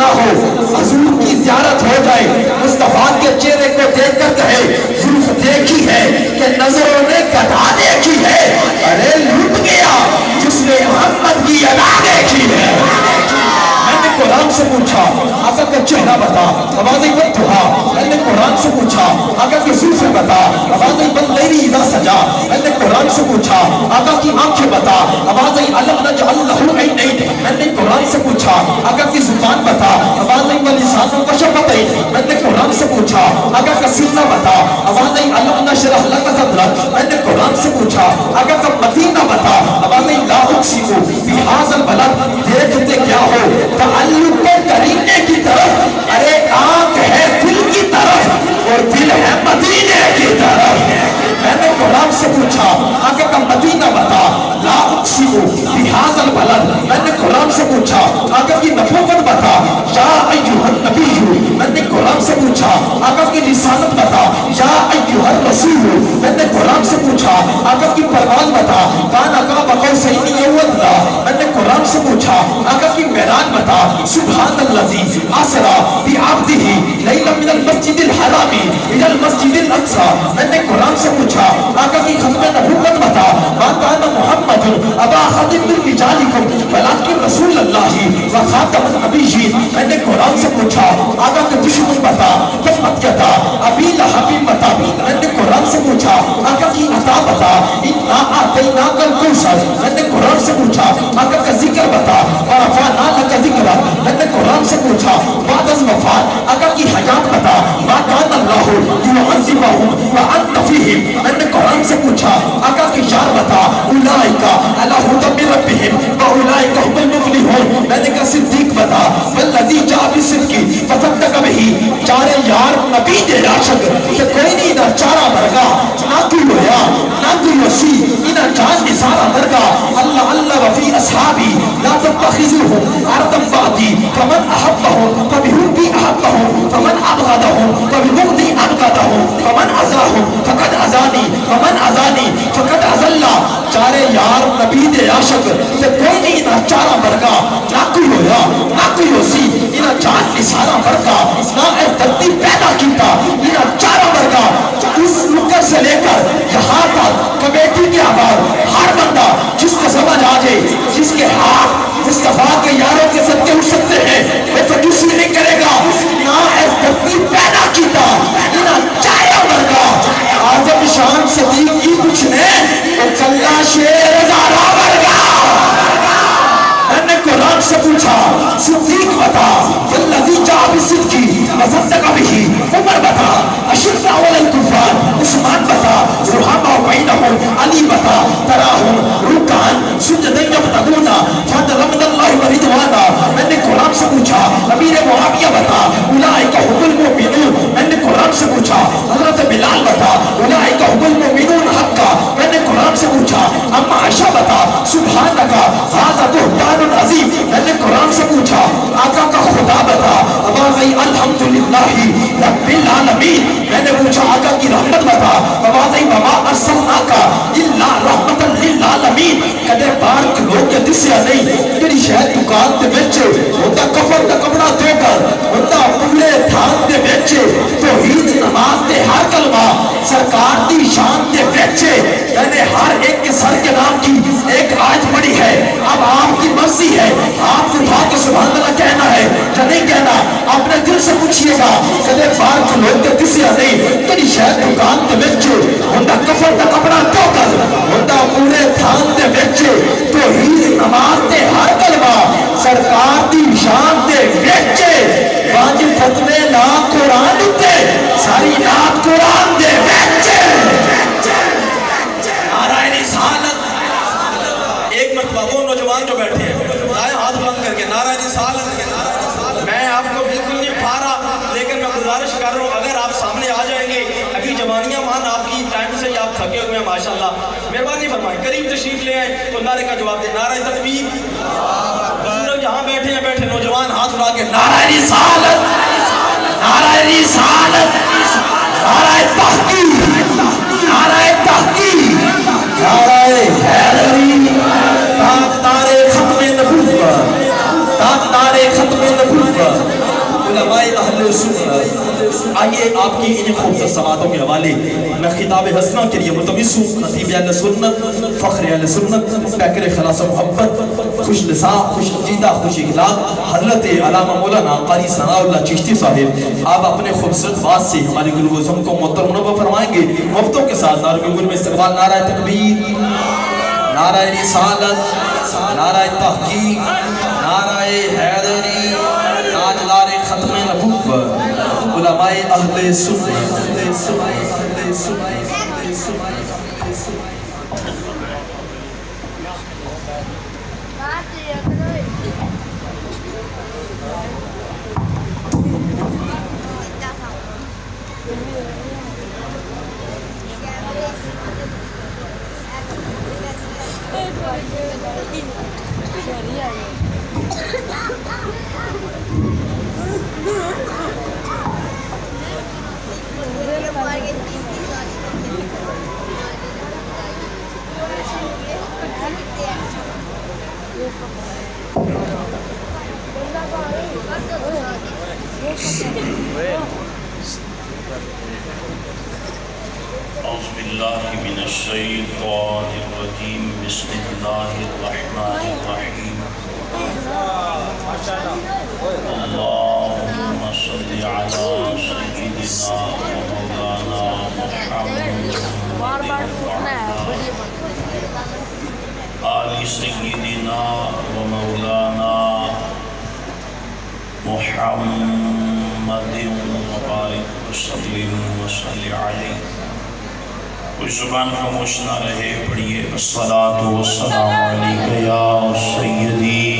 نہ ہو, حضور کی زیارت ہو جائے, مصطفیٰ کے چہرے کو دیکھ کر کہے زلف دیکھی ہے کہ نظروں نے گٹا دیکھی ہے, ارے لٹ گیا جس نے محمد کی ادا دیکھی ہے. میں نے قرآن سے پوچھا آقا کا چہرہ بتا, آواز بند تھا. میں نے قرآن سے پوچھا آقا کی زلف بتا, آواز بند لیری اذا سجا. میں نے قرآن سے پوچھا آقا کی آنکھیں بتا, آواز علم نجعل لہ عینین. میں نے قرآن سے پوچھا آقا کی زبان بتا, آواز ولسان وشفتین. میں نے قرآن سے پوچھا آقا کا سینہ بتا, آواز علم نشرح لک صدرک. میں نے قرآن سے پوچھا آقا کا مدینہ بتا, آواز لا اقسم بہذا البلد. دیکھتے کیا ہو تعلق کو کرینے کی طرف, ارے آنکھ ہے دل کی طرف اور دل ہے مدینے کی طرف. میں نے قرآن سے پوچھا آقا کا مدینہ بتا, لا اقسم بہذا البلد. میں نے قرآن سے پوچھا آقا کی نبوت بتا, یا ایھا النبی. میں نے قرآن سے پوچھا آقا کی رسالت بتا, یا ایھا الرسول. میں نے قرآن سے پوچھا آقا کی پرواز بتا, کان قاب قوسین او ادنی. میں نے قرآن سے پوچھا آقا کی معراج بتا, سبحان الذی اسری بعبدہ لیلا من المسجد الحرام الی المسجد الاقصی. میں نے قرآن سے پوچھا آقا کی ختم نبوت بتا, ما کان محمد ابا احد من رجالکم ولکن رسول اللہ وخاتم النبیین. میں نے قرآن سے پوچھا آقا کے دشمن بتا, تبت یدا ابی لہب بتا. میں نے قرآن سے پوچھا آقا کی عطا بتا, انا اعطیناک الکوثر. میں نے قرآن سے پوچھا آقا کا ذکر بتا, ورفعنا لک ذکرک. میں نے قرآن سے پوچھا بعد از وفات آقا کی حیات بتا, ما کان اللہ لیعذبہم وانت فیہم. میں نے قرآن سے پوچھا آقا کی یار بتا, اولئک علی ھدی من ربہم واولئک ھم المفلحون. میں نے کہا صدیق بتا, والذی جاء بالصدق وصدق بہ. چارے یار نبی دے عاشق کہ کوئی نہیں نہ چارہ برگا, نہ کوئی ہویا نہ کوئی وسی, انہ جان نثارہ برگا. اللہ اللہ وفی اصحابی لا تتخذوہم ارضا بعدی, فمن احبہم فبحبی احبہم, فمن ابغضہم فببغضی ابغضہم, فمن عزاہم فقد عزانی, فمن عزانی فقد عزلہ. چارے یار نبی دے عاشق کہ کوئی نہیں نہ چارہ برگا, نہ کوئی ہویا نہ کوئی وسی, انہ جان نثارہ برگا, نہ اے دردی پیدا کیتا, انہ چارہ برگا. اس نکر سے لے کر یہاں تک کمیٹی کے آباد ہر بندہ جس کو سمجھ آ جائے, جس کے ہاتھ مصطفیٰ کے یاروں کے صدقے اٹھ سکتے ہیں, وہ کنجوسی نہیں کرے گا. نہ ایس دھرتی پیدا کیتا, نہ چایا برگا. اعظم شان صدیق کی کچھ نے تو کلہ شیر زارا برگا. میں نے قرآن سے پوچھا صدیق بتا, والذی جاء بالصدق وصدق بہ. عمر بتا, اشداء علی الکفار. عثمان بتا, رحماء بینہم. علی بتا, تراہم رکعا سجدا یبتغون فضلا من اللہ ورضوانا. میں نے قرآن سے پوچھا امیر معاویہ بتا, اولئک ھم المؤمنون. میں نے قرآن سے پوچھا حضرت بلال بتا, اولئک ھم المؤمنون حقا. میں نے قرآن سے پوچھا اما عائشہ بتا, سبحانک ھذا بہتان عظیم. میں نے قرآن سے پوچھا آقا کا خدا بتا, آواز الحمدللہ رب العالمین. میں نے پوچھا آقا کی رحمت بتا, آواز وما ارسلناک الا رحمتا للعالمین. کدے بار لوگ دسیا نہیں تیری شہد دکان دے بیچے, ہوتا کفر دا کپڑا دے کر, ہوتا پورے تھان دے بیچے, توحید نماز دے ہر کلمہ سرکار دی شان دے بیچے. میں نے ہر ایک کے سر کے نام کی ایک آیت پڑھی ہے. اب آپ کی مرضی ہے, آپ اٹھا کے سبحان اللہ کہنا ہے یا نہیں کہنا. اپنے دل سے پوچھئے گا, کدے بار کو لوگ کے دسیا نہیں تیری شہد دکان دے بیچے, ہوتا کفر دا کپڑا دے کر, ہوتا پورے تھان دے بیچے, توحید نماز دے ہر کلمہ سرکار دی شان دے بیچے. واجی فتوے لا قرآن تے ساری رات قرآن دے بیچے. نعرہ رسالت. ایک مرتبہ وہ نوجوان جو بیٹھے ہیں دائیں ہاتھ بلند کر کے نعرہ رسالت. میں آپ کو بالکل نہیں اٹھا رہا, لیکن میں گزارش کر رہا ہوں اگر آپ سامنے آ جائیں گے, ابھی جوانیاں مان آپ کی ٹائم سے آپ تھکے ہوئے ہیں ماشاءاللہ, مہربانی فرمائیں قریب تشریف لے آئیں تو نعرے کا جواب دیں. نعرہ تکبیر. بزرگ جہاں بیٹھے ہیں بیٹھے, نوجوان ہاتھ اٹھا کے نعرہ رسالت, نعرہ رسالت, نعرہ تحقیق, نعرہ تحقیق, نعرہ حیدری. تاجدار ختم نبوت, تاجدار ختم نبوت, علماء اہل سنت. آئیے آپ کی انہیں خوبصورت سماعتوں کے حوالے میں خطاب حسنہ کے لیے ملتمس ہوں خطیب اہل سنت، فخر اہل سنت، پیکر خلاص و محبت، خوش لسان، خوش عقیدہ، خوش اخلاق حضرت علامہ مولانا قاری ثناء اللہ چشتی صاحب. آپ اپنے خوبصورت بات سے ہماری گلو و زم کو معطر منور فرمائیں گے. مفتوں کے ساتھ نعرہ گنگن میں استقبال. نعرہ تکبیر، نعرہ رسالت، نعرہ تحقیق، نعرہ حیدری، تاجدار ختم نبوت علماء اہل سنت. أعوذ بالله من الشيطان الرجيم بسم الله الرحمن الرحيم اللهم صل على سيدنا ومولانا محمد آل سيدنا ومولانا محمد وبارك وسلم وصل عليه. کوئی زبان خاموش نہ رہے، پڑھیے الصلاۃ والسلام علیک یا سیدی.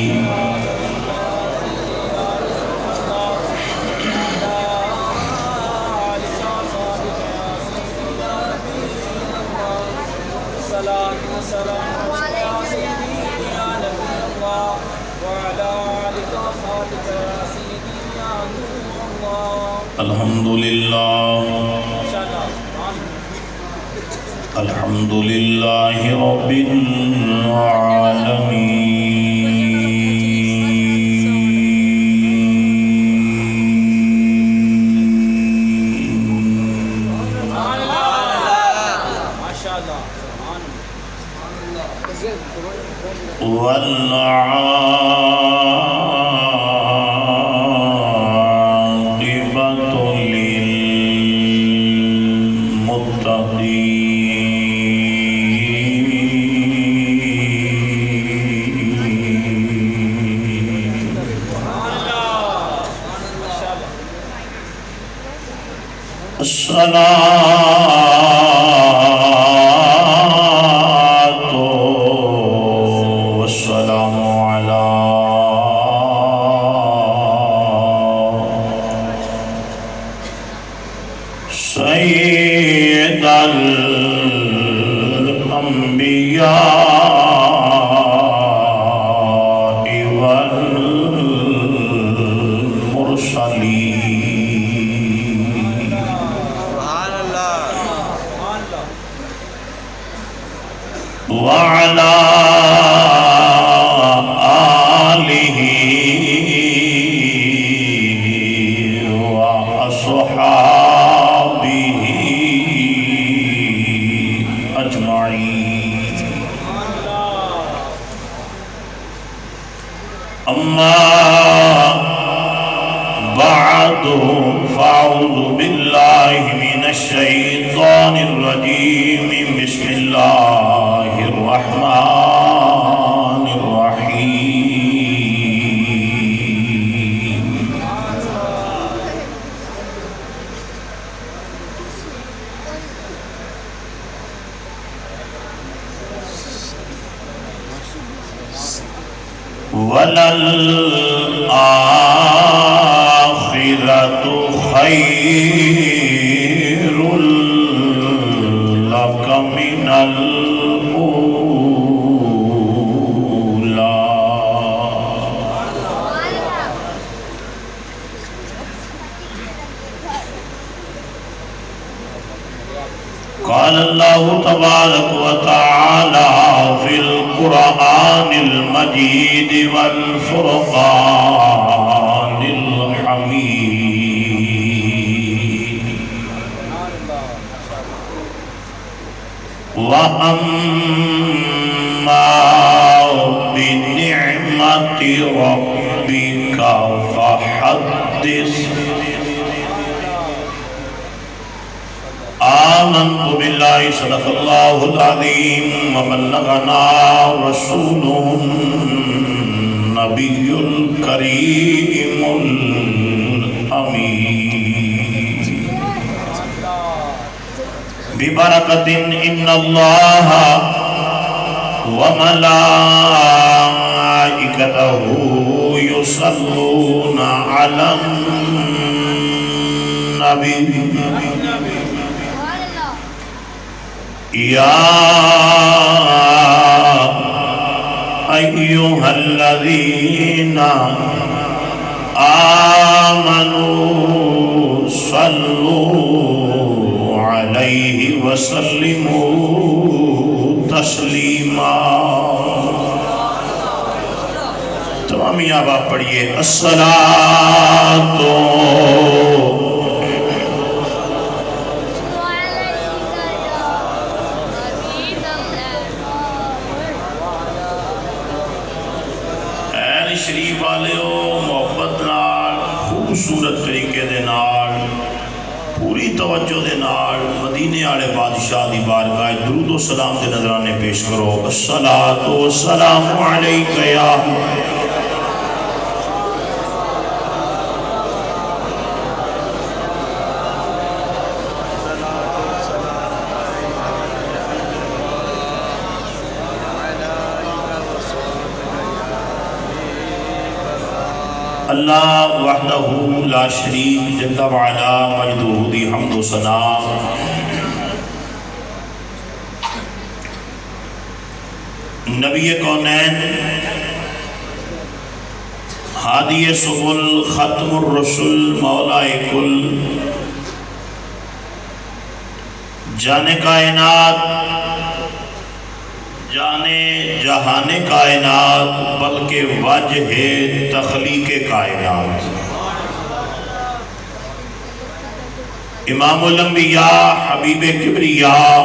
الحمد للہ رب الصلاة والسلام على سيد الأنبياء وعلى آله وأصحابه أجمعين. أما بعد فأعوذ بالله من الشيطان الرجيم بسم الله الرحمن الرحيم. وَلَلْآخِرَةُ خَيْرٌ لَكَ مِنَ الْأُولَى. قال الله تبارك وتعالى في القرآن المجيد والفرقان الحميد وَأَمَّا بِنِعْمَةِ رَبِّكَ فَحَدِّثْ آمنت باللہ صدق اللہ العظیم وبلغنا رسوله النبی الکریم الامین ببرکت ان اللہ وملائکتہ یصلون علی النبی یا ایہا الذین آمنوا صلوا علیہ وسلموا تسلیما. تمام آبا پڑھئے الصلاۃ شریف والے محبت نال خوبصورت طریقے دے نال پوری توجہ دے نال مدینے والے بادشاہ دی بارگاہ درود و سلام دے نذرانے پیش کرو. الصلاۃ والسلام علیک یا اللہ وحدہ لا شریک جل وعلا مجدہ دی حمد و ثنا. نبی کونین ہادی سبل ختم الرسل مولا کل جانے کائنات جانے جہان کائنات بلکہ وجہ تخلیق کائنات امام الانبیاء حبیب کبریاء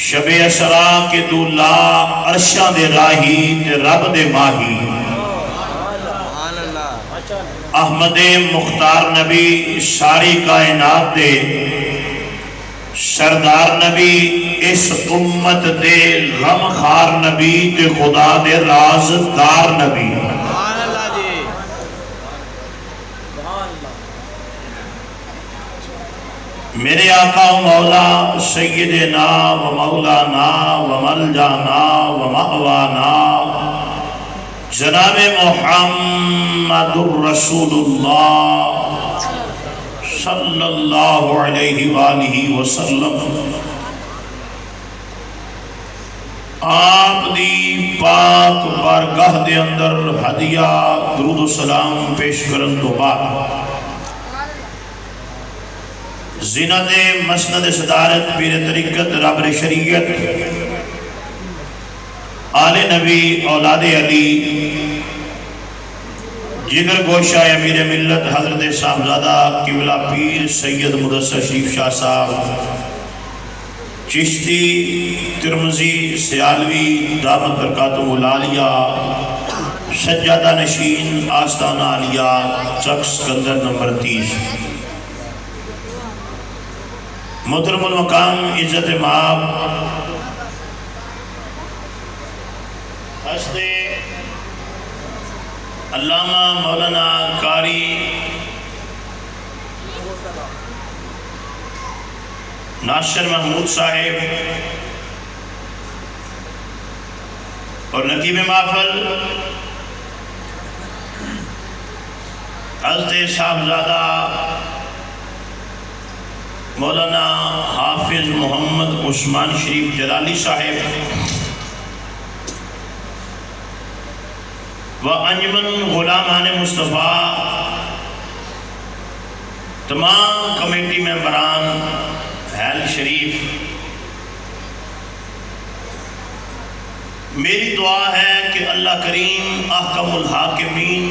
شب اسرا کے دولا عرشاں دے راہی تے رب دے ماہی احمد مختار نبی ساری کائنات دے سردار نبی اس امت دے غم خار نبی تے خدا دے رازدار نبی میرے آقا و مولا سیدنا و مولانا و ملجانا و مأوانا جناب محمد الرسول اللہ صلی اللہ علیہ وآلہ وسلم آپ دی پاک بارگاہ دے اندر ہدیہ درود و سلام پیش کرن تو بعد زینت مسند صدارت پیر طریقت رابر شریعت آل نبی اولاد علی جگر گوشہ امیر ملت حضرت صاحبزادہ قبلہ پیر سید مدثر شریف شاہ صاحب چشتی ترمزی سیالوی دامت برکاتم العالیہ سجادہ نشین آستانہ عالیہ چک سکندر نمبر 30 محترم المقام عزت مآب حضرت علامہ مولانا قاری ناصر محمود صاحب اور نقیب محفل حضرت صاحبزادہ مولانا حافظ محمد عثمان شریف جلالی صاحب و انجمن غلامان مصطفیٰ تمام کمیٹی ممبران حیل شریف میری دعا ہے کہ اللہ کریم احکم الحاکمین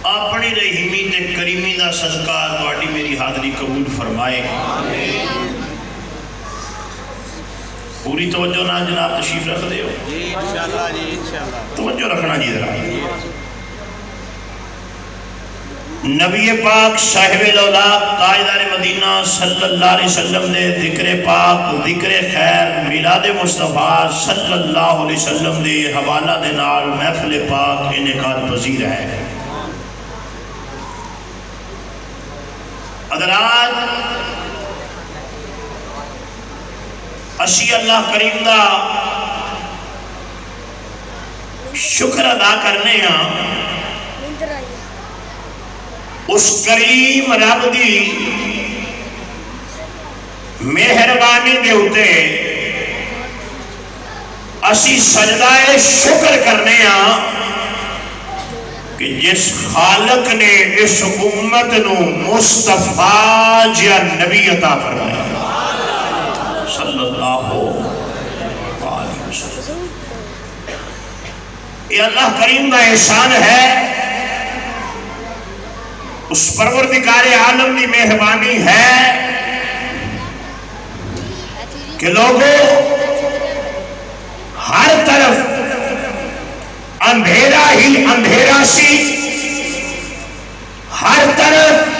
اپنی رحیمی تے کریمی دا صدقہ تواڈی میری حاضری قبول فرمائے. پوری توجہ نہ جناب تشریف رکھ دے ہو توجہ رکھنا جی ذرا نبی پاک صاحب الاولاق تاجدار مدینہ صلی اللہ علیہ وسلم نے ذکر پاک ذکر خیر میلاد مصطفیٰ صلی اللہ علیہ وسلم نے حوالہ دے نال محفل پاک انعقاد پذیر ہے حضرات اسی اللہ کریم دا شکر ادا کرنے ہاں اس کریم رب دی مہربانی دے ہوتے اسی سجدہ شکر کرنے ہاں کہ جس خالق نے اس امت نو مصطفیٰ جیا نبی عطا فرمایا صلی اللہ علیہ وسلم یہ اللہ کریم کا احسان ہے اس پروردگار عالم کی مہربانی ہے کہ لوگوں ہر طرف اندھیرا ہی اندھیرا سی ہر طرف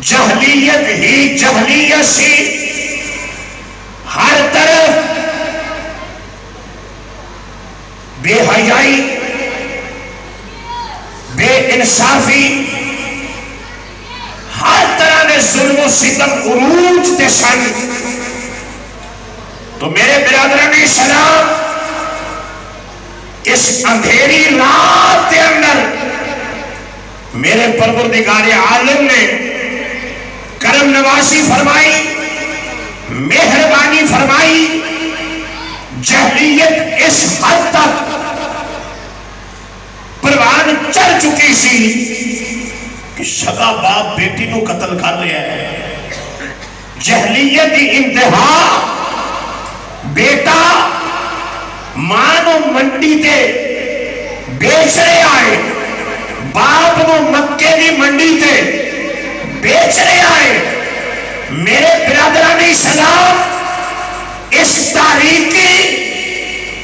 جہلیت ہی جہلیت سی ہر طرف بے حیائی بے انصافی ہر طرح کے ظلم و ستم عروج تے سن تو میرے برادران اسلام اس اندھیری رات کے اندر میرے پروردگار عالم نے کرم نوازی فرمائی مہربانی فرمائی جہلیت اس حد تک پروان چڑھ چکی سی کہ سگا باپ بیٹی نو قتل کر رہا ہے جہلیت کی انتہا بیٹا ماں نو منڈی تے بیچ رہے آئے باپ نو مکے دی منڈی تے بیچ رہے آئے میرے برادران اسلام اس تاریخی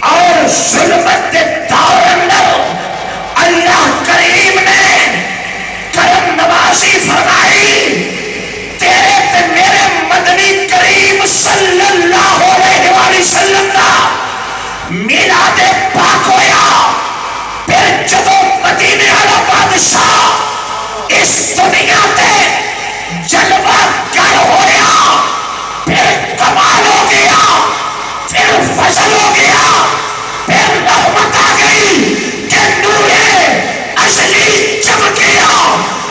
اور ظلمت کے دور اندر اللہ کریم نے کرم نوازی فرمائی تیرے تے میرے مدنی کریم صلی اللہ علیہ وسلم کا میلاد پاک ہویا پھر جدو مدینے والا بادشاہ اس دنیا تے جلوہ گر ہویا پھر کمال ہو گیا پھر فضل ہو گیا پھر رحمت آ گئی کہ نور ازلی چمکیا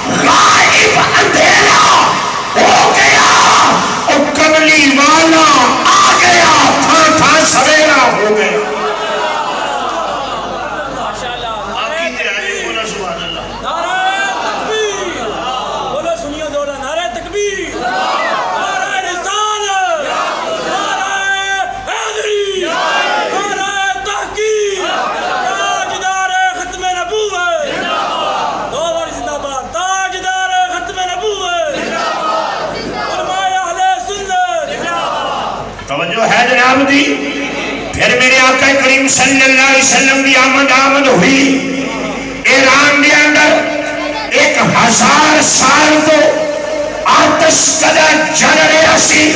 غائب اندھیرا ہو گیا اور کملی والا آ گیا تھا تھا سویرا ہو گیا دی پھر میرے آقا کریم صلی اللہ علیہ وسلم کی آمد ہوئی ایران کے اندر 1000 سال تو آتش کدہ جل رہا سی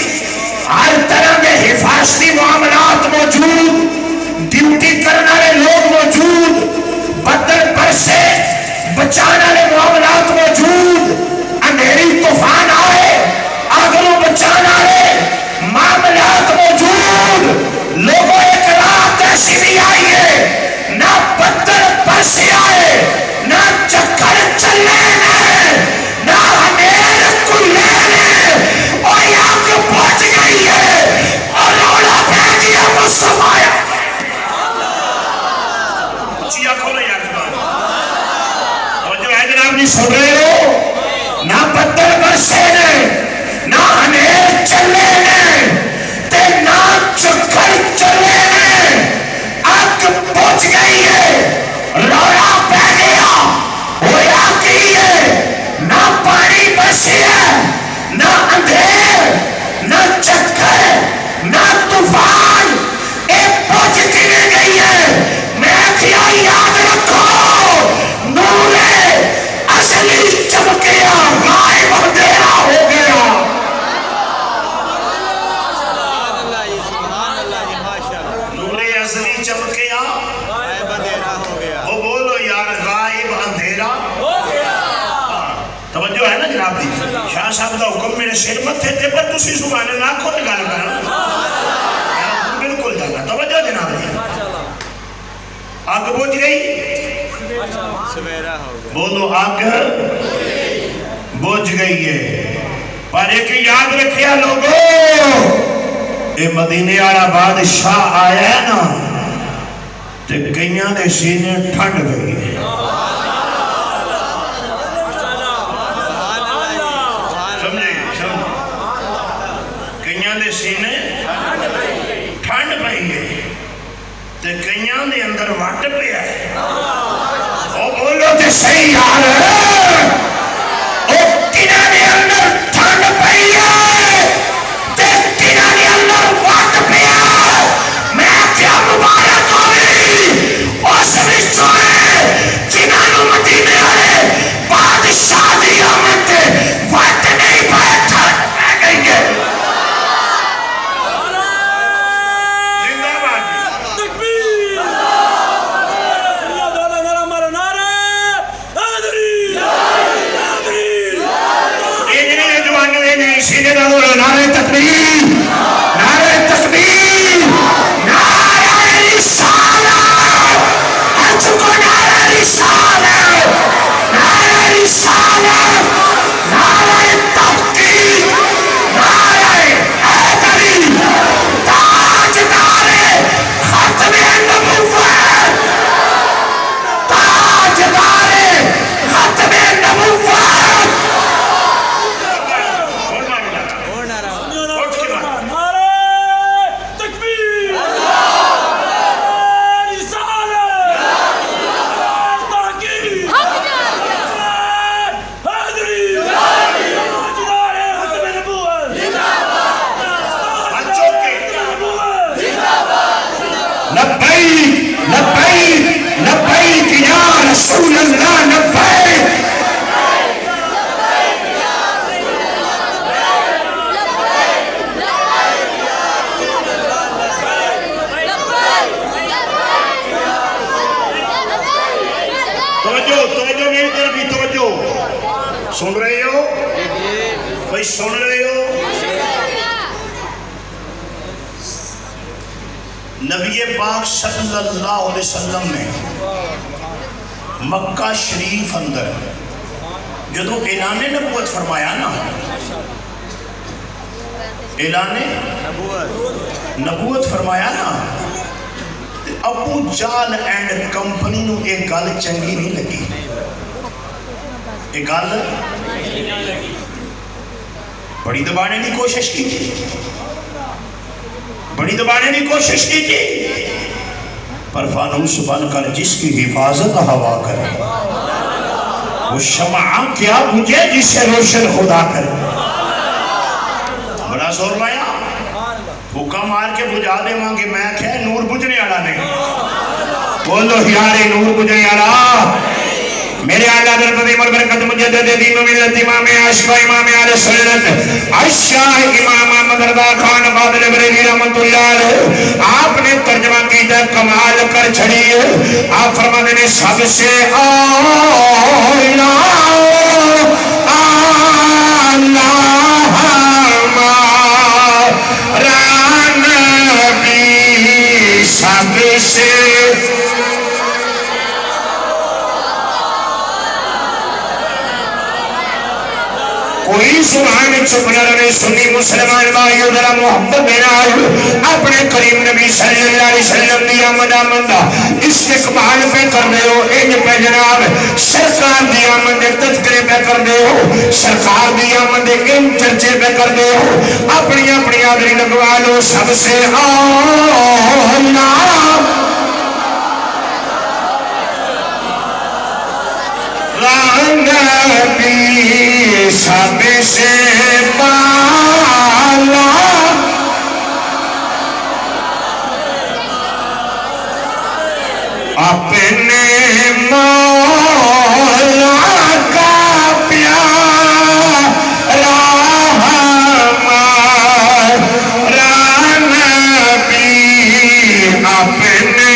ہر طرح کے حفاظتی معاملات موجود ڈیوٹی کرنے والے لوگ موجود بدل پر سے بچانے والے معاملات موجود اندھیری طوفان آئے آگلوں بچانے والے معاملات موجود لوگوں ایک رات ایسی بھی آئی ہے نہ بدل برسے آئے نہ چکر چلنے نہ ہمیں کلے اور آگ پہنچ گئی ہے اور روڑا پہ گیا مصطفیٰ چیا کھولے یار اور جو ہے جناب نہیں سن رہے ہو نہ بدل برسے نہ ہمیں چلنے نہ چکر چلے آگ پہنچ گئی ہے روڑا پہ گیا ہویا کی ہے نہ پانی بسی ہے نہ اندھیر نہ چکر نہ تو جناب دی شاہ صاحب دا حکم میرے سر متھے تے پر تسی سبحان اللہ خود گل کرنا بالکل جانا توجہ جناب دی آگ بجھ گئی بولو آگ بجھ گئی ہے پر ایک یاد رکھیا لوگو اے مدینے والا بادشاہ آیا ہے نا تے کئیاں دے سینے ٹھنڈ گئی ہے کئیاں دے سینے ٹھنڈ پئی ہے تے کئیاں دے اندر وٹ پیا ہے او بولو تے صحیح یار او کناں دے اندر ٹھنڈ پئی ہے تے کناں دے اندر وٹ پیا میں کیا مبارک ہوئی اس وچوں جنہاں نوں مدینے والے بادشاہ دی آمد تے وٹ نہیں پائے ٹھنڈ پہ گئی ہے سینے دا بولو نعرہ تکبیر نعرہ تکبیر نعرہ رسالت ہر چکو نعرہ رسالت نعرہ رسالت نعرہ تحقیق نعرہ حیدری تاجدار ختم نبوت تاجدار ختم نبوت رسول اللہ لبیک توجہ میری طرف ہی توجہ سن رہے ہو بھائی سن رہے ہو نبی پاک صلی اللہ علیہ وسلم نے مکہ شریف اندر جدو اعلان نبوت فرمایا نا اعلان نبوت فرمایا نا ابو جال اینڈ کمپنی نو ایک گل چنگی نہیں لگی ایک گل بڑی دبانے کی کوشش کی تھی بڑی دبانے کی کوشش کی تھی پر فانوس بن کر جس کی حفاظت ہوا کرے وہ شمع کیا بجھے جسے روشن خدا کرے بڑا زور لایا بھوکا مار کے بجھا دے مانگے میں کہے نور بجھنے والا نہیں بولو یارے نور بجھنے والا میرے آلہ در قدیم اور برکت مجدد دین و ملت امام عاشق امام آل سنت عشاہ امام احمد رضا خان فاضل بریلوی رحمت اللہ علیہ آپ نے ترجمہ کیتا کمال کر چھڑی ہے آپ فرماتے ہیں سب سے آلہ نبی سب سے کوئی زبان چپ نہ رہے سنی مسلمان بھائیو ذرا محبت بنال اپنے کریم نبی صلی اللہ علیہ وسلم دی آمد آمدہ استقبال پہ کر دے ہو انج پہ جناب سرکار دی آمد تذکرے پہ کر دے ہو سرکار دی آمد ان چرچے پہ کر دے ہو اپنی اپنی آدری لگوا لو سب سے آلہ نبی سب سے بالا اپنے مولا کا پیارا ہمارا نبی اپنے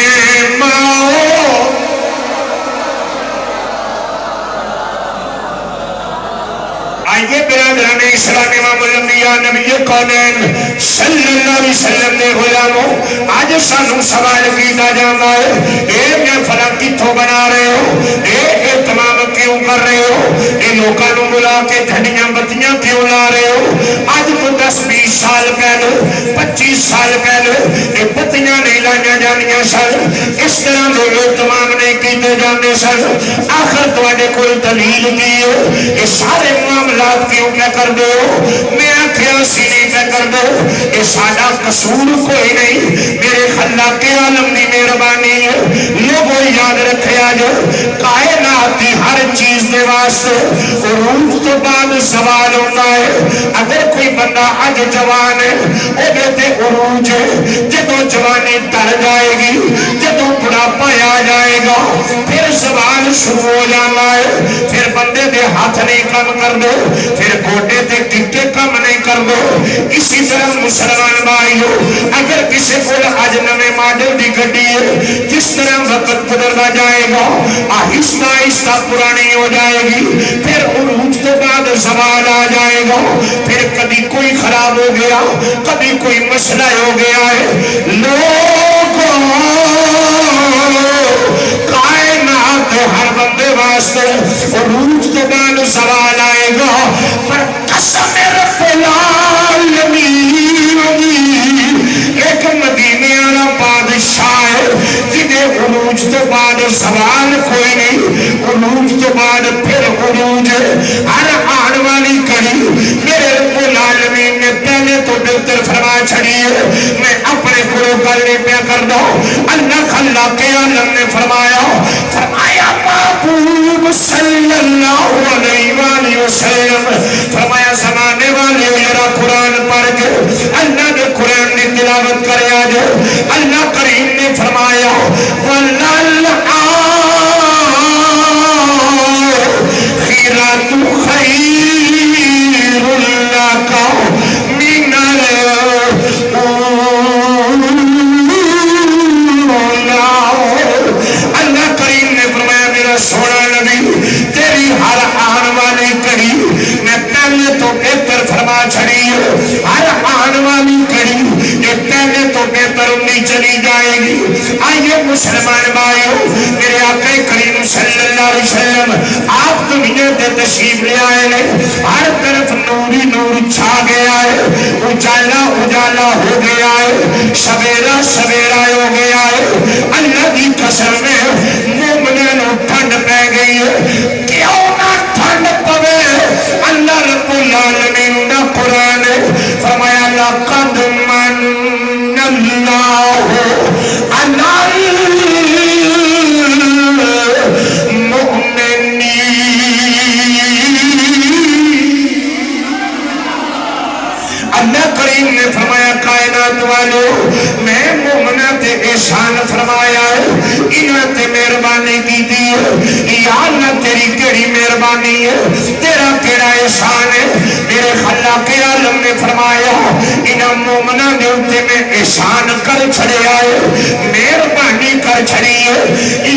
آئیے برادران اسلام امام الانبیاء نبی کونین صلی اللہ علیہ وسلم نے غلاموں آج سانوں سوال کیتا جانا ہے اے میں فلاں کتھوں بنا رہے ہو اے تمام کیوں کر رہے ہو اے لوکانوں بلا کے جھنڈیاں بتیاں کیوں لا رہے ہو آج تو 10-20 سال پہلے 25 سال پہلے اے بتیاں نہیں لائیاں جانیاں سن اس طرح دے تمام نہیں کیتے جانے سن آخر تواڈے کوئی دلیل کی ہے یہ سارے معاملات کیوں کیا کر دے ہو میں آنکھیں سی نہیں پہ کر دے یہ سادہ قصور کوئی نہیں میرے خلاق عالم دی مہربانی ہے لوگوں یاد رکھے آج کائنات دی ہر چیز دے واسطے عروج تو بعد سوال ہوتا ہے اگر کوئی بندہ آج جوان ہے وہ کہتے عروج ہے جدو جوانی تر جائے گی جدو بڑھاپا آ جائے گا پھر سوال شروع ہو جانا ہے پھر بندے دے ہاتھ نہیں کم کر دو پھر گوٹے تے ٹکے کم نہیں کر دو اسی طرح مسلمان بھائیو اگر کسی کو آج نوے ماڈل دی گڈی ہے جس طرح وقت گزرتا جائے گا آہستہ آہستہ پرانی ہو جائے گی پھر عروج تو بعد سوال آ جائے گا پھر کبھی کوئی خراب ہو گیا کبھی کوئی مسئلہ ہو گیا ہے لوگوں کائنات ہر بندے واسطے عروج تو بعد سوال آئے گا پر قسم رب العالمین ایک مدینے والا بادشاہ ہے جنہیں عروج تو بعد سوال کوئی نہیں عروج تو بعد پھر عروج ہر آن والی کڑی میرے رب العالمین نے پہلے تو بہتر فرما چھڑی ہے میں اپنے گروہ کرنے پہ کر دو اللہ خلاق عالم نے فرمایا محبوب صلی اللہ علیہ وآلہ وسلم فرمایا زمانے والے ذرا قرآن پڑھ کے اللہ نے قرآن نے تلاوت کرے آج اللہ کریم نے فرمایا خیرات خیر اللہ کا من اللہ کریم نے فرمایا میرا سونا نبی تیری ہر آن والی کڑی میں پہلے تو بہتر فرما چھڑی ہر آن والی کڑی یہ پہلے تو بہتر امنی چلی جائے گی آئیے مسلمان بھائیو میرے آقا کریم صلی اللہ علیہ وسلم آپ دنیا دے تشریف لے آئے لے ہر طرف نوری نور چھا گیا ہے اجالا اجالا ہو گیا ہے سویرا سویرا ہو گیا ہے اللہ کی قسم میں مومنوں ٹھنڈ پہ گئی ہے کیوں نہ ٹھنڈ پوے اللہ رب العالمین دا قرآن فرمایا لقد من اللہ علی المؤمنین اللہ کریم نے فرمایا کائنات والو میں مومنہ تے احسان فرمایا ہے انہوں تے مہربانی کی دی ہے یا اللہ تیری کیڑی مہربانی ہے تیرا کیڑا احسان ہے میرے خلاق عالم نے فرمایا انہوں مومنہ نے تے میں احسان کر چھڑے آئے مہربانی کر چھڑی ہے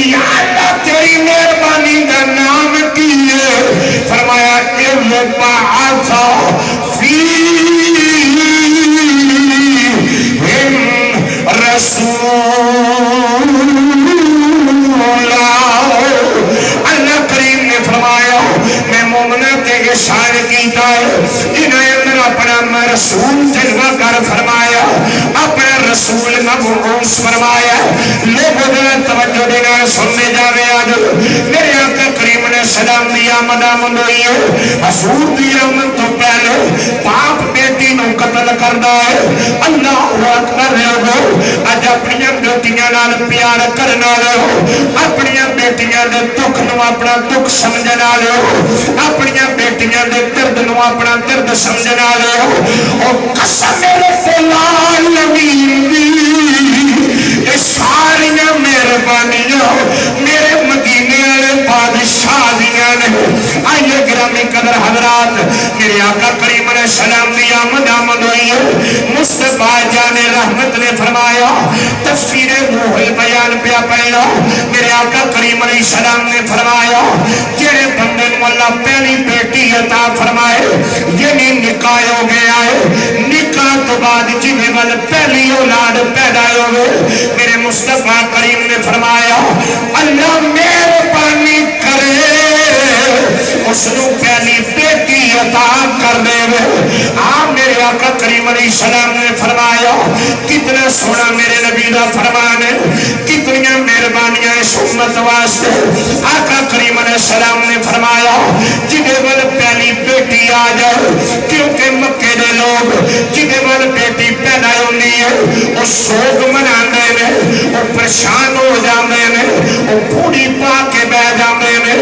یا اللہ تیری مہربانی کا نام کی ہے فرمایا اِرْبَعَثَ فِيهِمْ رسولا اللہ کریم نے فرمایا میں مومنہ کے احسان کیتا ہے انہیں میں اپنا رسول جلوہ کر فرمایا اپنا رسول مبعوث فرمایا لوگوں نے توجہ دینا سننے جاوے آج میرے آقا کریم نے سلام دیا مدامن ہوئی ہے حضور دیا من تو پہلے باپ بیٹی نو قتل کردہ ہے اللہ اکبر لوگو اج اپنی بیٹیاں نال پیار کرنا لو اپنی بیٹیاں دے دکھ نو اپنا دکھ سمجھنا لو اپنی بیٹیاں دے درد نو اپنا درد سمجھنا لو اور قسم رب العالمین یہ ساریاں مہربانیاں میرے مدینے والے بادشاہ دیاں نے آئیے گرامی قدر حضرات میرے آقا کریم علیہ السلام دی آمد آمد ہوئی ہے مصطفیٰ جان رحمت نے فرمایا تفسیر روح البیان پہ پڑھنا میرے آقا کریم علیہ السلام نے فرمایا جڑے بندے نو اللہ پہلی بیٹی عطا فرمائے نکاح ہو گیا ہے نکاح تو بعد جنہیں وال پہلی اولاد پیدا ہوئے میرے مصطفیٰ کریم نے فرمایا اللہ مہربانی کرے اس نے پہلی بیٹی عطا کر دے میرے آقا کریم علیہ السلام نے فرمایا کتنا سونا میرے نبی دا فرمان ہے کتنی مہربانیاں اس امت واسطے آقا کریم علیہ السلام نے فرمایا جنہیں وال پہلی بیٹی آ جائے کیونکہ مکے دے لوگ جنہیں وال بیٹی پیدا ہوندی ہے وہ سوگ مناندے نے وہ پریشان ہو جاندے نے وہ پوڑی پا کے بہ جاندے نے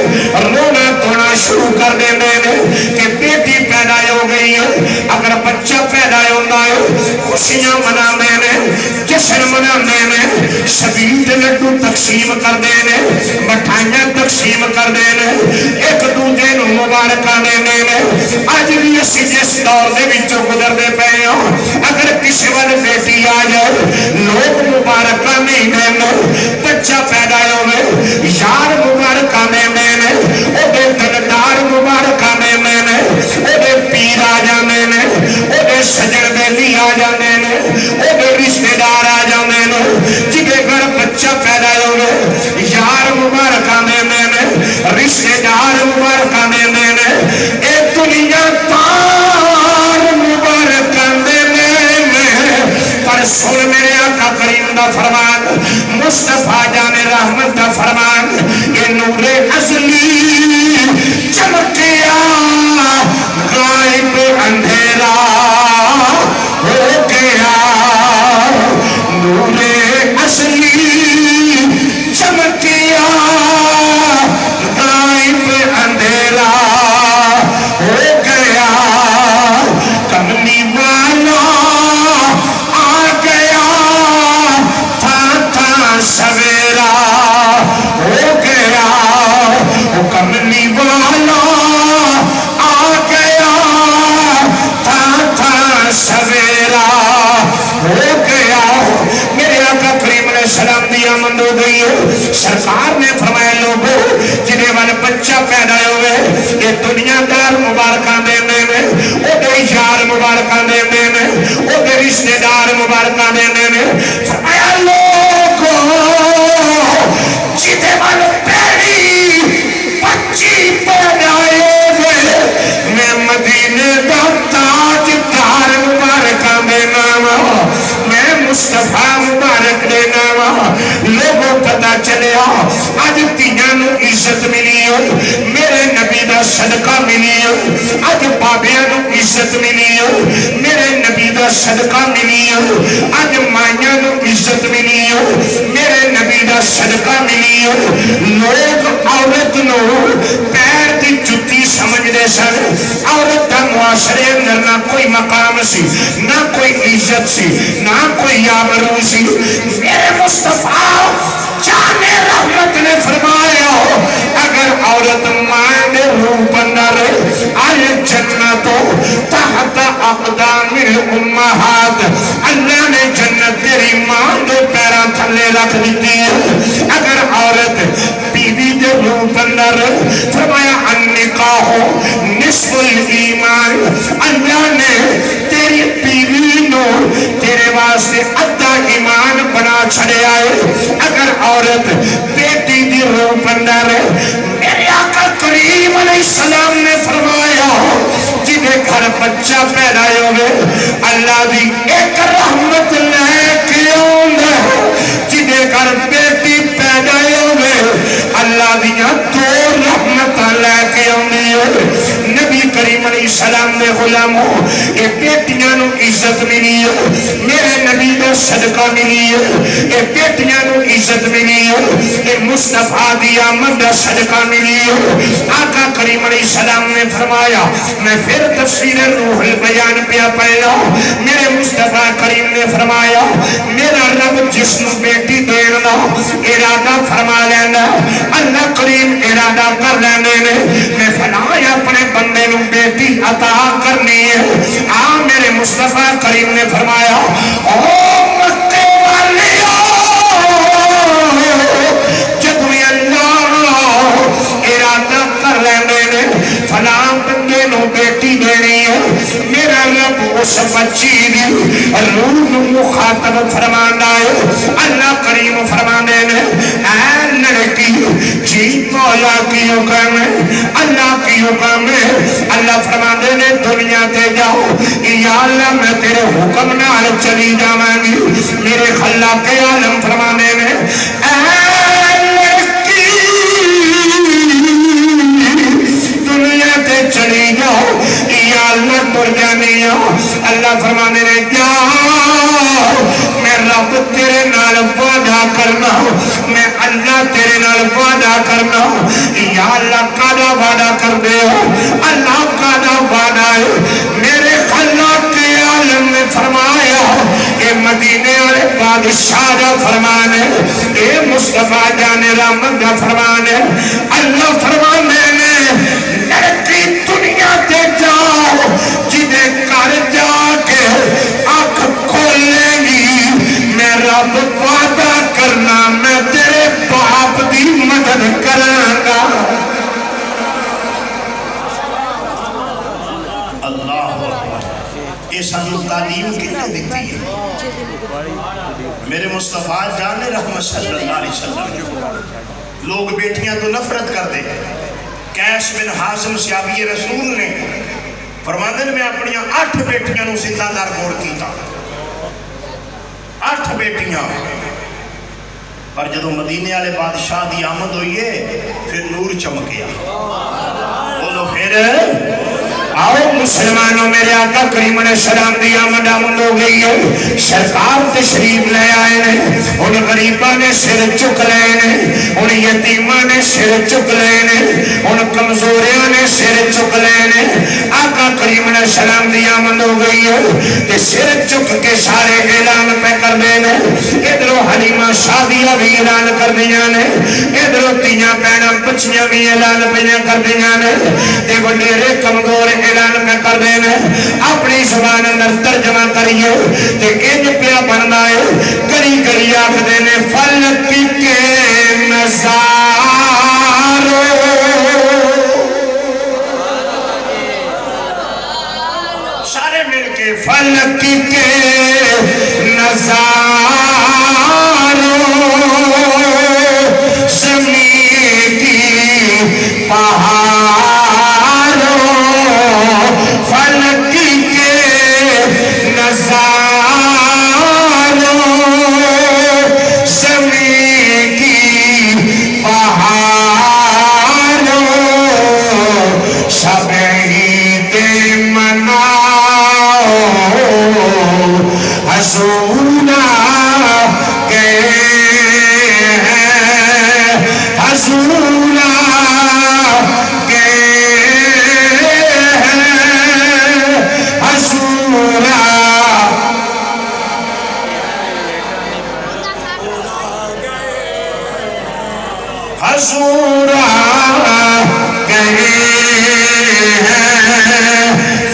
رونا دھونا شروع کر دیندے نے کہ بیٹی پیدا ہو گئی ہے اگر بچہ پیدا ہوتا ہے خوشیاں مناندے نے جشن مناندے نے شبیل لڈو تقسیم کر دے نے مٹھائیاں تقسیم کر دے نے ایک دوجے نو مبارکاں دیندے نے اج بھی اسی جس دور دے وچوں گزردے پئے ہاں اگر کسی وال بیٹی آ جائے لوگ مبارکاں نہیں دیندے بچہ پیدا ہوئے یار مبارکاں دیندے نے او دے دلدار مبارکاں دیندے نے او دے پیر آ جاندے نے او دے سجن بیلی آ جاندے نے او دے رشتہ دار آ جاندے نے جدے گھر بچہ پیدا ہوئے یار مبارکاں دیندے نے رشتہ دار مبارکاں دیندے نے اے دنیا تار مبارکاں دیندے نے پر سن میرے آقا کریم دا فرمان مصطفیٰ جان رحمت دا فرمان یہ نور ازلی چمکیا غائب اندھیرا ہو گیا نور ازلی چمکیا غائب اندھیرا ہو گیا کملی والا آ گیا تھا سویرا ہو گیا کملی والا آ گیا تھا سویرا ہو گیا میرے آقا کریم علیہ السلام دی آمد ہو گئی ہے سرکار نے فرمایا لوگوں جنہیں والے بچہ پیدا ہوئے یہ دنیا دار مبارکاں دینے میں او دے یار مبارکاں دینے میں او دے رشتہ دار مبارکاں دینے میں فرمایا لوگوں جنہیں والے پہلی بچی پیدا ہوئے میں مدینے دا تاج دار مبارکاں دینا میں مصطفیٰ مبارک دینا لوگوں پتہ چلیا آج تیاں نو عزت ملی ہے میرے نبی دا صدقہ ملی ہے آج بابیاں نو عزت ملی ہے میرے نبی دا صدقہ ملی ہے آج مائیاں نو عزت ملی ہے میرے نبی دا صدقہ ملی ہے لوگ عورت نو پیر دی جتی سمجھ دے سن عورت دا معاشرے اندر نہ کوئی مقام سی نہ کوئی عزت سی نہ کوئی آبرو سی میرے مصطفیٰ جانے رحمت نے فرمایا اگر عورت مائن روپ اندر آئے جنتوں تحت اقدام امہات اللہ نے جنت تیری ماں دے پیران تھلے رکھ دیتی ہے اگر عورت بیوی دے روپ اندر فرمایا النکاح نصف الایمان اللہ نے تیری بیوی نو تیرے واسطے ادھا ایمان بنا چھڑے آئے اگر عورت بیٹی دی روپ اندر میرے آقا کریم علیہ السلام نے فرمایا جنہیں گھر بچہ پیدا ہوئے اللہ دی ایک رحمت لے کے آؤں جنہیں گھر بیٹی پیدا ہوئے اللہ دیا دو رحمت لے کے آؤں نبی کریم علیہ السلام نے غلاموں یہ بیٹیاں نو عزت ملی ہے میرے نبی دا صدقہ ملی ہے یہ بیٹیاں نو عزت ملی ہے یہ مصطفیٰ دی آمد دا صدقہ ملی ہے آقا کریم علیہ السلام نے فرمایا میں پھر تفسیر روح البیان پہ پہلا میرے مصطفیٰ کریم نے فرمایا میرا رب جس نو بیٹی دینا ارادہ فرما لینا اللہ کریم ارادہ کر لینے میں فلایا اپنے بندے نو بیٹی عطا کرنی ہے میرے مصطفیٰ کریم نے فرمایا او مکے والیو جب اللہ ارادہ کر لینے نے فلاں بندے نو بیٹی دینی ہے میرا اس بچی دی روح مخاطب فرمانا ہے اللہ کریم فرمانے نے اے لڑکی جی مولا کی حکم ہے اللہ کی حکم ہے اللہ فرمانے نے دنیا تے جاؤ یا اللہ میں تیرے حکم نال چلی جاواں گی میرے خلاق عالم فرمانے نے اے لڑکی دنیا تے چلی جاؤ یا اللہ تر جانی اللہ فرمانے نے جاؤ میں رب تیرے نال وعدہ کرنا میں اللہ تیرے نال وعدہ کرنا یا اللہ کادا وعدہ کر دے ہو اللہ کادا وعدہ ہے میرے خلاق عالم نے فرمایا اے مدینے والے بادشاہ کا فرمان ہے اے مصطفیٰ جان رحمت کا فرمان ہے اللہ فرمانے نے لڑکی دنیا تے جاؤ جدے کر جا کے آنکھ کھولے گی میں رب وعدہ کرنا میں تیرے باپ دی مدد کرانگا اللہ یہ سانو تعلیم کتنے دیتی ہے میرے مصطفیٰ جان رحمت صلی اللہ علیہ وسلم لوگ بیٹیاں تو نفرت کر دے کیس بن حازم صحابی رسول نے فرماندے میں اپنی 8 بیٹیاں نو زندہ دار گوڑ کیتا 8 بیٹیاں پر جدو مدینے والے بادشاہ دی آمد ہوئی ہے پھر نور چمکیا بولو پھر آؤ مسلمانوں میرے آقا کریم علیہ السلام دی آمد آمد ہو گئی ہے سرکار تشریف لے آئے نے ان غریباں نے سر چک لے نے ان یتیماں نے سر چک لے نے ان کمزوریاں نے سر چک لے نے آقا کریم علیہ السلام دی آمد ہو گئی ہے تے سر چک کے سارے اعلان پہ کر دے نے ادھروں حلیمہ شادیہ بھی اعلان کر دیا نے ادھروں تیاں پہنا بچیاں بھی اعلان پہ کر دیا نے تے وڈیرے کمزور اعلان میں کر دینا اپنی زبان اندر ترجمہ کریے تے انج پیا بننا ہے گلی گلی آکھ دینے فلک کے نظاروں سارے مل کے فلک کے نظاروں زمین کی پہاڑوں فلک کے نظاروں زمین کی پہاڑوں سب عید مناؤ حضورا کے حضورا کے حضورا حضورا گئے ہیں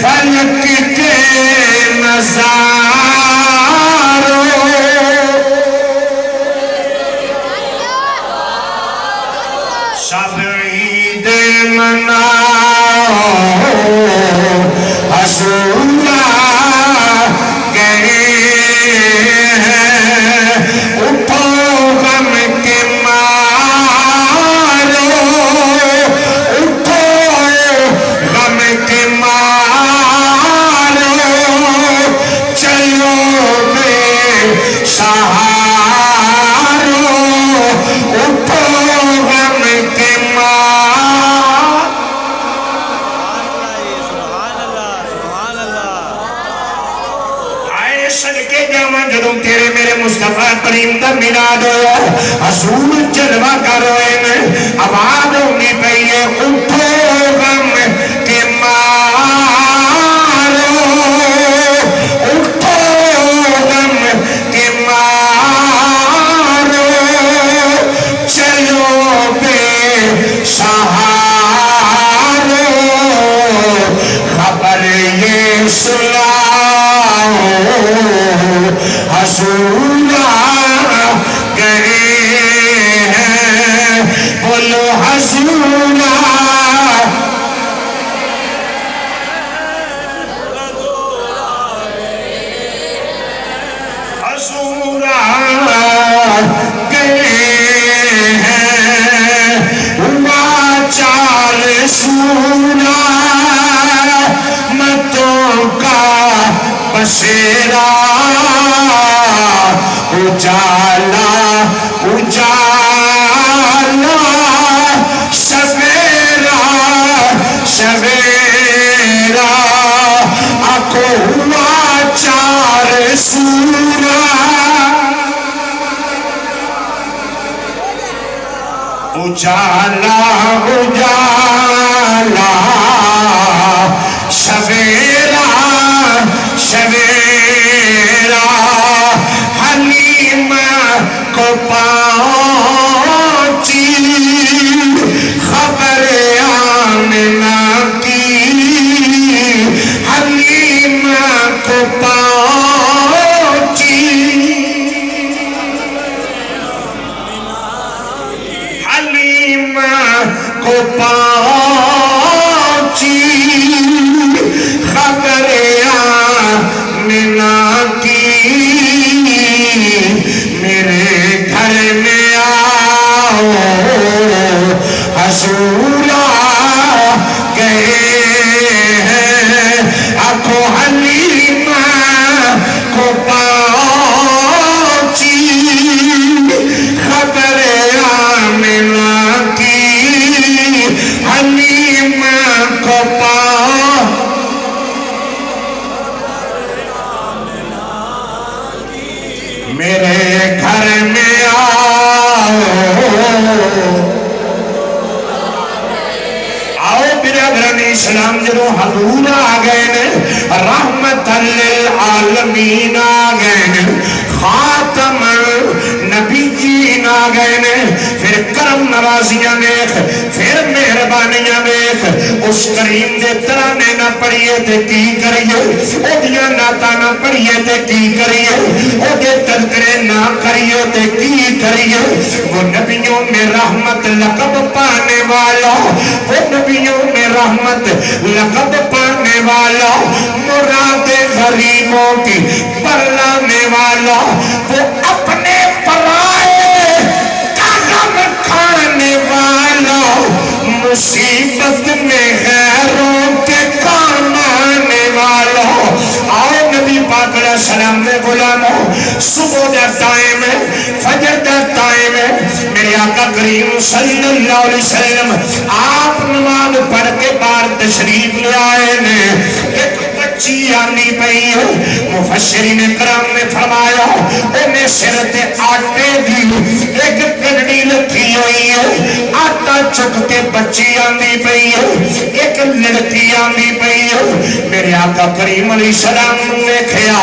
فلک کے نظاروں سب عید مناؤ حضورا گئے ہیں اٹھو غم کے مارو اٹھو غم کے مارو چلو بے سہارو اٹھو غم کے مارو صدقے جاواں جدوں تیرے میرے مصطفیٰ کریم دا میلاد ہویا حضور جلوہ کر ہوئے نے آواز ہونی پئی ہے اٹھو غم کے مارو اٹھو غم کے مارو چلو بے سہارو خبر یہ سناؤ حضورا گئے ہیں بولو حضورا بشیرا اجالا اجالا سویرا سویرا آنکھوں ہوا چار سورا اجالا اجالا سویرا سویرا حلیمہ کو پہنچی خبر آمنہ کی حلیمہ کو پہنچی حلیمہ کو پہنچی خبر آمنہ کی میرے گھر میں آؤ حضور آ گئے ہیں آنکھوں حلیمہ کو پہنچی خبر آمنہ کی حلیمہ کو میرے گھر میں آؤ برادران اسلام جنہوں حضور آ گئے نے رحمت للعالمین آ گئے نے خاتم نبیین آ گئے نے پھر کرم نوازیاں دیکھ پھر مہربانیاں دیکھ اس کریم دے ترانے نہ پڑھئے تے کی کریے او دیاں ناتا نہ پڑھئے تے کی کریے او دے تذکرے نہ کریے تے کی کریے وہ نبیوں میں رحمت لقب پانے والا وہ نبیوں میں رحمت لقب پانے والا مراد غریبوں کی پرلانے والا وہ اپنے پرائے کا غم کھانے والا مصیبت میں غیروں کے کام آنے والا آؤ نبی پاک علیہ السلام نے غلاموں صبح دا ٹائم ہے فجر دا ٹائم ہے میرے آقا کریم صلی اللہ علیہ وسلم آپ نماز پڑھ کے باہر تشریف لے آئے نے ایک بچی آنی پئی ہے مفسرین کرام نے فرمایا انہیں سرت آٹے دی ایک گھڑی لکھی ہوئی ہے آٹا چک کے بچی آنی پئی ہے ایک لڑکی آنی پئی ہے میرے آقا کریم علیہ السلام نے کھیا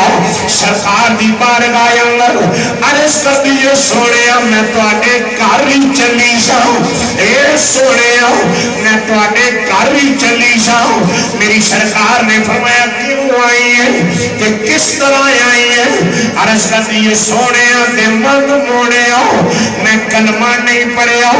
سرکار دی بارگاہ اندر عرض کر دیئے سوڑیا میں تو آنے کاری چلی جاؤں اے سوڑیا میں تو آنے کاری چلی جاؤں میری سرکار نے فرمایا کیوں آئی ہے کہ کس طرح آئی ہے عرض کر دیئے سوڑیا دے من موڑیا میں کلمہ نہیں پڑھیا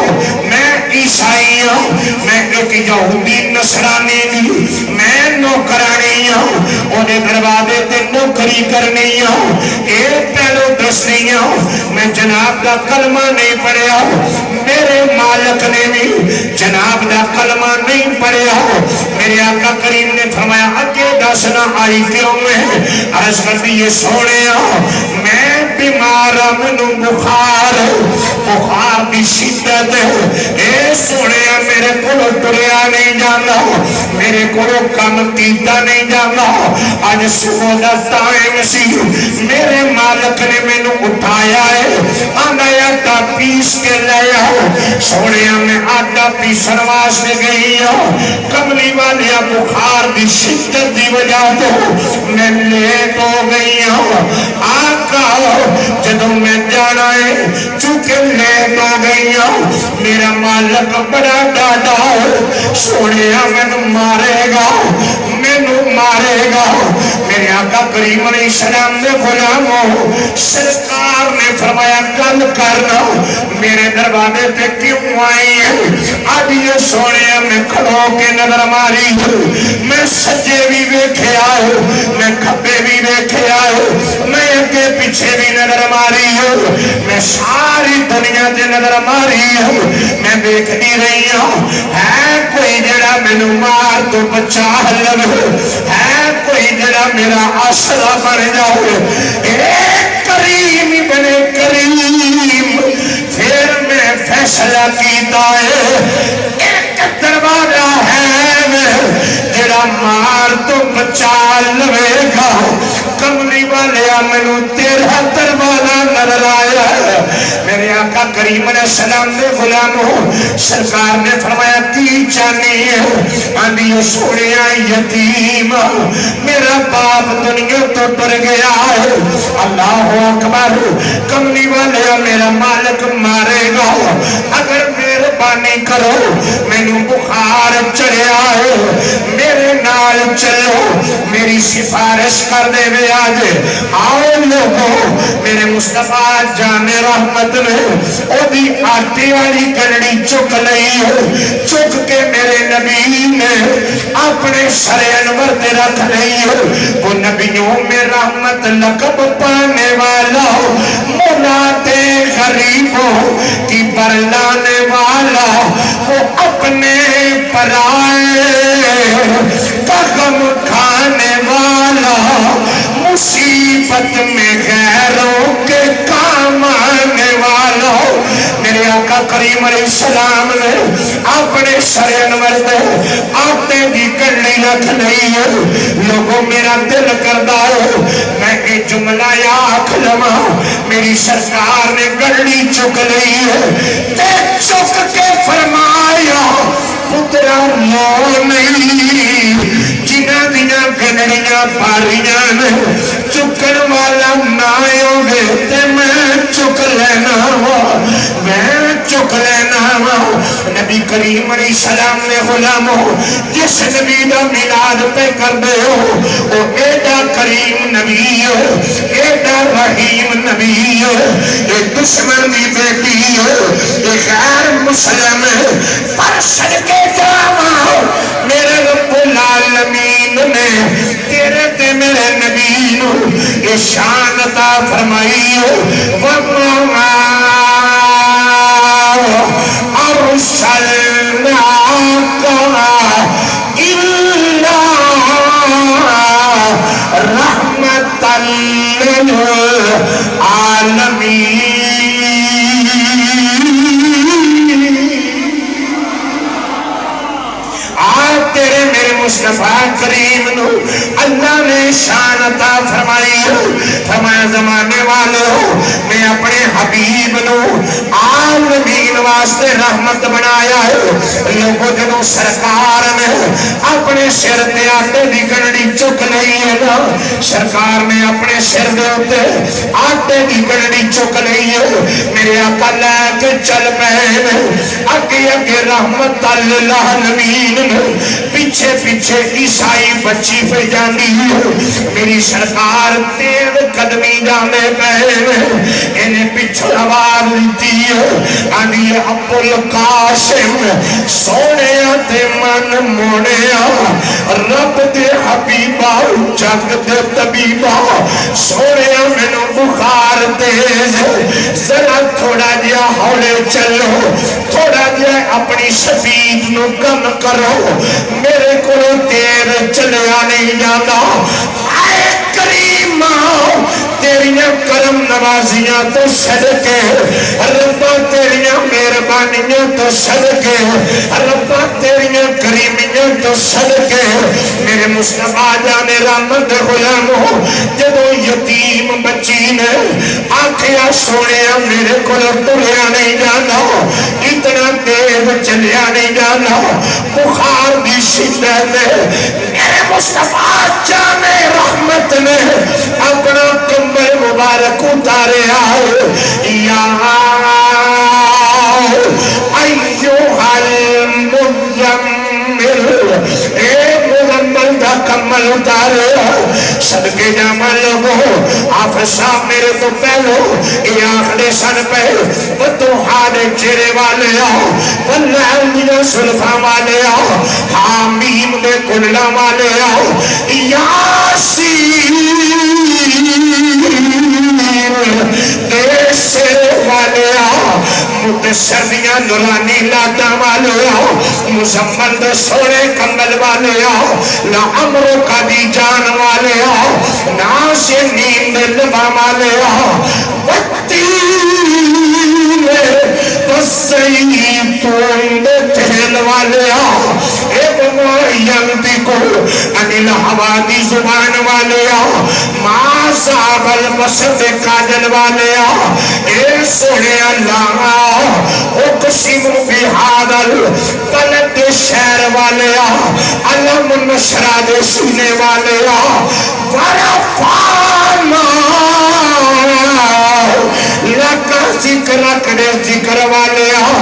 میں عیسائی ہوں میں ایک یہودی نصرانی بھی میں نوکرانی ہوں انہیں دروازے تے نوکری کرنی ہوں ایک پہلو دسنی ہوں میں جناب دا کلمہ نہیں پڑھیا میرے مالک نے بھی جناب دا کلمہ نہیں پڑھیا میرے آقا کریم نے فرمایا اگے دسنا آئی کیوں میں عرض کر دیئے سوڑے میں بیمارا منو بخار دی شدت اے سوڑے میرے کلو ٹریا نہیں جانا میرے کلو کم کیتا نہیں جانا آج صبح دا ٹائم سی میرے مالک نے میں نو اٹھایا ہے آنا آٹا پیس کے لیا سوڑے میں آٹا پیسن واسطے گئی ہوں کملی والیا بخار دی شدت دی وجہ تو میں لیٹ ہو گئی ہوں آقا جدوں میں جانا ہے چونکہ لیٹ ہو گئی ہوں میرا مالک بڑا ڈاڈا سوڑے میں نو مارے گا میرے آقا کریم علیہ السلام نے غلاموں سرکار نے فرمایا کل کرنا میرے دروازے پہ کیوں آئی ہے آج یہ سوڑے میں کھڑوں کے نظر ماری میں سجے بھی بیٹھے آئے میں کھپے بھی بیٹھے آئے میں اگے پیچھے بھی نظر ماری میں ساری دنیا سے نظر ماری میں دیکھ نہیں رہی ہوں ہے کوئی جڑا میں نو مار تو بچا لو ہے کوئی کوئی جڑا میرا آسرا بن جائے، اے کریم ابن کریم، پھر میں فیصلہ کیتا ہے ایک دروازہ ہے جڑا مار تو بچا لوے گا۔ کملی والیا مینوں تیرا دروازہ نظر آیا ہے۔ میرے آقا کریم علیہ السلام نے غلاموں سرکار نے فرمایا کی چاہنی ہے؟ آندھی سوڑیا یتیم میرا باپ دنیا تو ڈر گیا ہے۔ اللہ اکبر، کملی والیا میرا مالک مارے گا، اگر مہربانی کرو مینوں بخار چڑھیا ہے، میرے نال چلو، میری سفارش کر دے وے آج۔ آؤ لوگوں، میرے مصطفیٰ جان رحمت نے او دی آٹے والی گنڑی چک لئی ہے، چک کے میرے نبی نے اپنے سر انور تے رکھ لئی ہے۔ وہ نبیوں میں رحمت لقب پانے والا، مناد غریبوں کی برلانے والا، وہ اپنے پرائے کا غم کھانے والا، مصیبت میں غیروں کے کام آنے والا۔ میرے آقا کریم علیہ السلام نے اپنے سر انور دے آٹے دی گنڈی رکھ لئی ہے۔ لوگوں میرا دل کردہ ہے میں ایک جملہ یا آکھلما، میری سرکار نے گنڈی چک لئی ہے تے چک کے فرمایا پترا رو نہیں، جنہ دیاں گنڈیاں پاریاں نے چکن والا نہ ہوگے تے میں چک لینا ہوا، میں چک لینا ہوا۔ نبی کریم علیہ السلام نے غلاموں جس نبی دا میلاد پہ کر دے ہو وہ ایڈا کریم نبی ہے، ایڈا رحیم نبی ہے، ایک دشمن دی بیٹی ہے، ایک غیر مسلم ہے، پر صدقے جاواں میرے رب العالمین نے تیرے تے میرے نبی نو یہ شان عطا فرمائی ہے۔ وَمَا أَرْسَلْنَاكَ إِلَّا رَحْمَةً لِلْعَالَمِينَ۔ تیرے میرے مصطفیٰ کریم نو اللہ نے شان عطا فرمائی، فرمایا زمانے والے ہو میں اپنے حبیب نو عالمین واسطے رحمت بنایا ہے۔ لوگوں جنہوں سرکار نے اپنے سر تے آٹے دی گنڈی چک لئی ہے نا، سرکار نے اپنے سر دے ہوتے آٹے دی گنڈی چک لئی ہے، میرے آقا لے کے چل پہنے اگے اگے رحمت للعالمین نے، پیچھے پیچھے عیسائی بچی پہ جانی ہے۔ میری سرکار تیز قدمی جانے پہنے انہیں پیچھے آواز دیتی ہے، آنی ابو القاسم سونے آتے من مونے رب دے حبیبہ جگ دے طبیبہ، سونے منو بخار تیز ذرا تھوڑا جیا ہولے چلو، تھوڑا جیا اپنی سفید نو کم کرو، میرے کو تیر چلیا نہیں جانا۔ آئے کریمہ تیریاں کرم نوازیاں تو صدقے، ربا تیریاں مہربانیاں تو صدقے، ربا تیریاں کریمیاں تو صدقے، میرے مصطفیٰ جانے رحمت غلاموں جدو یتیم بچی نے آنکھیا سوڑیا میرے کو تریا نہیں جانا، اتنا تیز چلیا نہیں جانا، بخار دی شدت میرے مصطفیٰ جانے رحمت نے اپنا کمبل مبارک اتارے آئے، یا ایوہ المزمل، اے مزمل دا کمبل اتارے صدقے جامع لوگوں آپ صاحب میرے تو پہلو یہ آخری سن پہ ودوحانے چہرے والے آؤ، واللہ دیا سلفہ والے آؤ، حامیم دے کلہ والے آؤ، یاسین دے سر والے آؤ، سردیاں نورانی لاٹا والے آؤ مزمل دے سونے کمبل والے آؤ لا امرو کا دی جان والے آؤ نا سے نیند لبا والے آؤ وطیلے تسعید توند تہل والے آؤ ایک معینتی کو انیل ہوا دی زبان والے آؤ ماں صاحب البسط کاجل والے آؤ اے سونے اللہ آؤ اقسم بحادل بلد شہر والے آؤ علم نشرہ دے سینے والے آؤ ورفانا لکا ذکر کڑے ذکر والے آؤ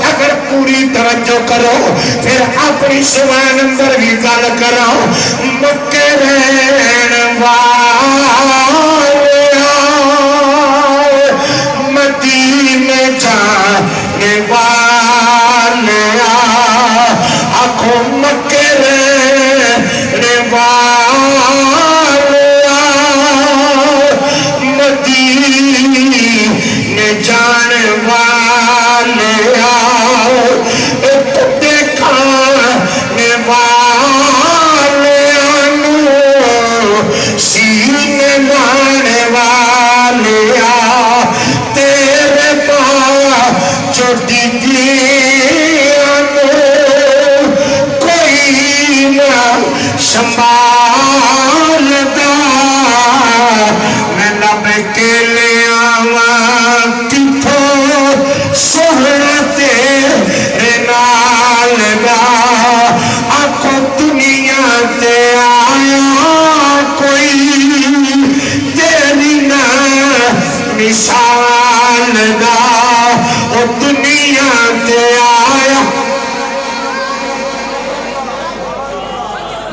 اگر پوری توجہ کرو پھر اپنی سوان اندر بھی گل کرو مکہ رہن والے آؤ مدینے جانے والے آؤ آنکھوں مکہ رہنے والے آؤ مدینے جانے والے آؤ تو دیکھانے والے آنو سینے لانے والے آؤ تیرے پاس جو دیدیانو کوئی نہ سنبھال دا میں لب کے لے آواں کتھوں سوہنا تیرے نال دا آنکھوں دنیا تے آیا کوئی تیری نہ مثال دا او دنیا تے آیا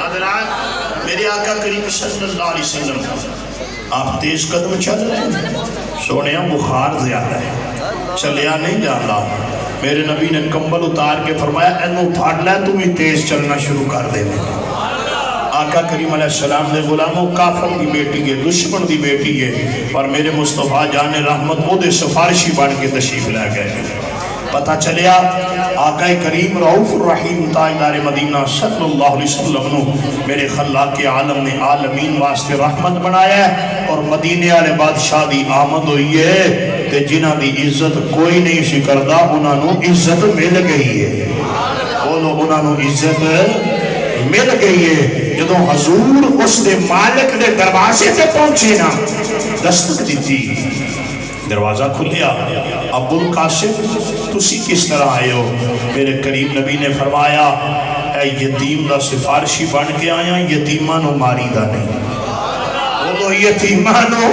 حضرات میرے آقا کریم صلی اللہ علیہ وسلم آپ تیز قدم چل رہے ہیں سونے بخار زیادہ ہے چلیا نہیں جانا میرے نبی نے کمبل اتار کے فرمایا اینو پھاڑ لے تو بھی تیز چلنا شروع کر دے آقا کریم علیہ السلام نے غلاموں کافر دی بیٹی ہے دشمن دی بیٹی ہے اور میرے مصطفیٰ جان رحمت وہ دے سفارشی بن کے تشریف لے گئے پتہ چلیا آقا کریم رؤوف الرحیم تاجدار مدینہ صلی اللہ علیہ وسلم نے میرے خلاق عالم نے عالمین واسطے رحمت بنایا ہے اور مدینے والے بادشاہ دی آمد ہوئی ہے تے جنہ دی عزت کوئی نہیں سی کردا انہاں نوں عزت مل گئی ہے بولو انہاں نوں عزت مل گئی ہے جدوں حضور اس دے مالک دے دروازے تے پہنچے نا دستک دیتی دروازہ کھلیا ابو القاسم تسی کس طرح آئے ہو میرے کریم نبی نے فرمایا اے یتیم دا سفارشی بن کے آیا یتیمانو ماری دا نہیں بولو یتیمانو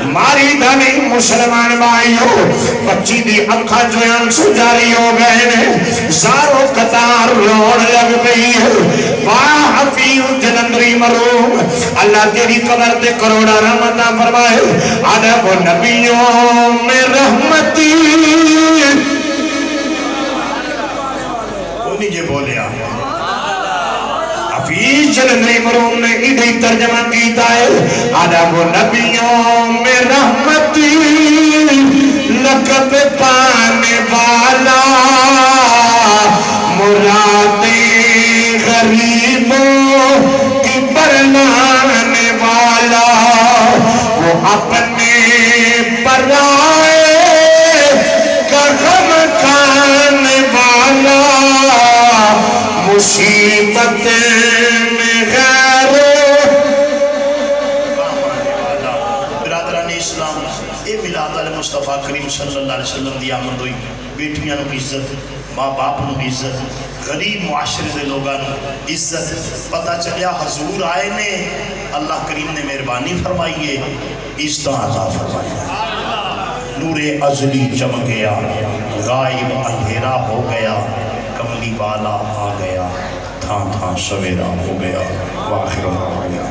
ماری دا نہیں مسلمان بائی ہو بچی دی اکھا جو آنسو جاری ہو گئے نے زارو قطار روڑ لگ گئی ہے واہ حفیظ جلندری مروم اللہ تیری قبر تے کروڑا رحمتہ فرمائے عدب و نبیوں میں رحمتی کوئی نہیں جے بولیا حفیظ جلندری مروم نے ادھے ترجمہ کیتا ہے عدب و نبیوں میں رحمتی لقب پانے والا مرادیں غریبوں کی برلانے والا وہ اپنے برائے کا غم کھانے والا مصیبت میں غیروں برادران اسلام اے ملاد مصطفیٰ کریم صلی اللہ علیہ وسلم دی آمد ہوئی بیٹیاں نو عزت ماں باپ نو عزت غریب معاشرے دے لوگاں نو عزت پتہ چلیا حضور آئے نے اللہ کریم نے مہربانی فرمائی ہے عزت عطا فرمائی نور ازلی جم گیا غائب اندھیرا ہو گیا کملی والا آ گیا تھان تھان سویرا ہو گیا واخر دعوانا